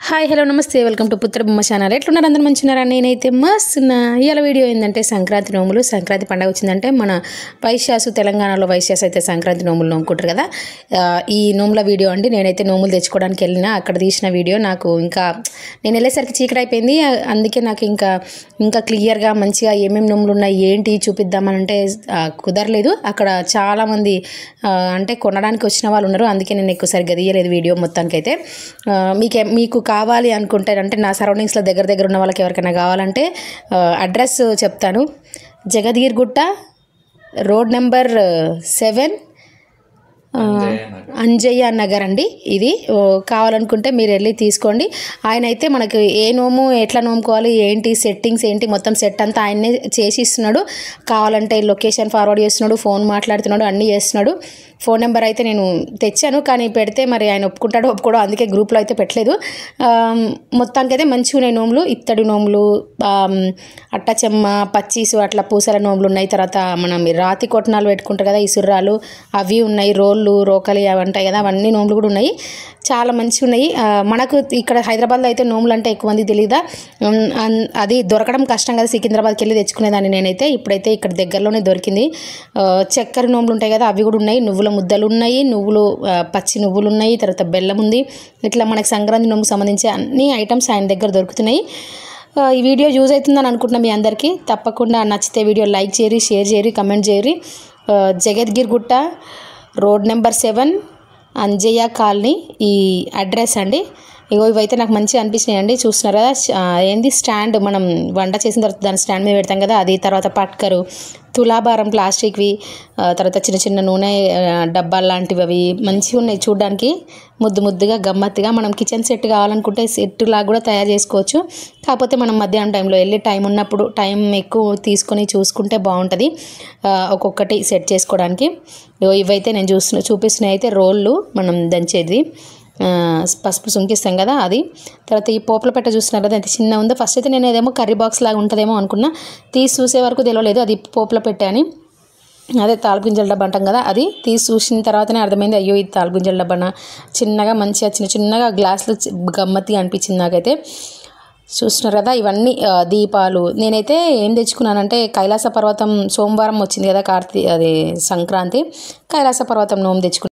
Hi hello నమస్తే welcome to పుత్ర బొమ్మ ఛానల్. ఎట్లున్నారు అందరూ మంచిన్నారా? నేనైతే మస్తున్న. ఇవాళ వీడియో ఏంటంటే సంక్రాంతి నోములు. సంక్రాంతి పండుగ వచ్చిందంటే మన వైశ్యాసు తెలంగాణలో వైశ్యాసు అయితే సంక్రాంతి నోములు నోముకుంటారు కదా. ఈ నోముల వీడియో అండి. నేనైతే నోములు తెచ్చుకోవడానికి వెళ్ళిన అక్కడ తీసిన వీడియో. నాకు ఇంకా నేను వెళ్ళేసరికి చీకటి అయిపోయింది. అందుకే నాకు ఇంకా క్లియర్గా మంచిగా ఏమేమి నోములు ఉన్నాయి ఏంటి చూపిద్దామనంటే కుదరలేదు. అక్కడ చాలామంది అంటే కొనడానికి వచ్చిన వాళ్ళు ఉన్నారు. అందుకే నేను ఎక్కువ సరిగ్గా తీయలేదు వీడియో మొత్తానికైతే. మీకు కావాలి అనుకుంటే అంటే నా సరౌండింగ్స్లో దగ్గర ఉన్న వాళ్ళకి ఎవరికైనా కావాలంటే అడ్రస్ చెప్తాను. జగద్గిరిగుట్ట రోడ్ నెంబర్ 7 అంజయ్య నగర్ అండి. ఇది కావాలనుకుంటే మీరు వెళ్ళి తీసుకోండి. ఆయన అయితే మనకు ఏ నోము ఎట్లా నోముకోవాలి ఏంటి సెట్టింగ్స్ ఏంటి మొత్తం సెట్ అంతా ఆయనే చేసి ఇస్తున్నాడు. కావాలంటే లొకేషన్ ఫార్వర్డ్ చేస్తున్నాడు, ఫోన్ మాట్లాడుతున్నాడు, అన్నీ చేస్తున్నాడు. ఫోన్ నెంబర్ అయితే నేను తెచ్చాను, కానీ పెడితే మరి ఆయన ఒప్పుకోవడం, అందుకే గ్రూప్లో అయితే పెట్టలేదు. మొత్తానికైతే మంచిగా ఉన్నాయి నోములు. ఇత్తడి నోములు, అట్టచెమ్మ, పచ్చీసు అట్లా పూసల నోములు ఉన్నాయి. తర్వాత మనం రాతి కొట్టనాలు పెట్టుకుంటారు కదా, ఇసుర్రాలు అవి ఉన్నాయి. రోళ్ళు రోకలి అవి ఉంటాయి కదా, అవన్నీ నోములు కూడా ఉన్నాయి. చాలా మంచిగా ఉన్నాయి. మనకు ఇక్కడ హైదరాబాద్లో అయితే నోములు అంటే ఎక్కువ మంది తెలియదా, అది దొరకడం కష్టం కదా. సికింద్రాబాద్కి వెళ్ళి తెచ్చుకునేదాన్ని నేనైతే. ఇప్పుడైతే ఇక్కడ దగ్గరలోనే దొరికింది. చక్కెర నోములు ఉంటాయి కదా, అవి కూడా ఉన్నాయి. నువ్వుల ముద్దలు ఉన్నాయి, పచ్చి నువ్వులు ఉన్నాయి, తర్వాత బెల్లం ఉంది. ఇట్లా మనకు సంక్రాంతి నోముకు సంబంధించి అన్ని ఐటమ్స్ ఆయన దగ్గర దొరుకుతున్నాయి. ఈ వీడియో యూజ్ అవుతుందని అనుకుంటున్నా మీ అందరికీ. తప్పకుండా నచ్చితే వీడియో లైక్ చేయరి, షేర్ చేయరి, కమెంట్ చేయరి. Jagadgirigutta road number 7 Anjaiah colony ఈ అడ్రస్ అండి. ఇవైతే నాకు మంచిగా అనిపించినాయి అండి. చూస్తున్నారు కదా, ఏంది స్టాండ్, మనం వంట చేసిన తర్వాత దాని స్టాండ్ మీద పెడతాం కదా అది. తర్వాత పట్కరు, తులాభారం ప్లాస్టిక్వి, తర్వాత చిన్న నూనె డబ్బాలు లాంటివి అవి మంచిగా ఉన్నాయి చూడడానికి. ముద్దుగా గమ్మత్తుగా మనం కిచెన్ సెట్ కావాలనుకుంటే సెట్ లాగా కూడా తయారు చేసుకోవచ్చు. కాకపోతే మనం మధ్యాహ్నం టైంలో వెళ్ళి టైం ఉన్నప్పుడు టైం ఎక్కువ తీసుకొని చూసుకుంటే బాగుంటుంది ఒక్కొక్కటి సెట్ చేసుకోవడానికి. ఇవైతే నేను చూపిస్తున్నాయి అయితే రోళ్ళు మనం దంచేది, పసుపు సుంకిస్తాం కదా అది. తర్వాత ఈ పోపుల పెట్ట చూస్తున్నారు కదా ఎంత చిన్న ఉందో. ఫస్ట్ అయితే నేను ఏదేమో కర్రీ బాక్స్ లాగా ఉంటుందేమో అనుకున్నా, తీసి చూసే వరకు తెలియలేదు అది పోపుల పెట్టే అని. అదే తాళగింజల డబ్బా అంటాం కదా, అది తీసి చూసిన తర్వాతనే అర్థమైంది, అయ్యో ఇది తాళగింజల డబ్బానా. చిన్నగా మంచిగా చిన్నగా గ్లాసులు గమ్మత్తిగా అనిపించింది నాకైతే. చూస్తున్నారు కదా ఇవన్నీ దీపాలు. నేనైతే ఏం తెచ్చుకున్నానంటే కైలాస పర్వతం సోమవారం వచ్చింది కదా, అది సంక్రాంతి, కైలాస పర్వతం నోము తెచ్చుకున్నాను.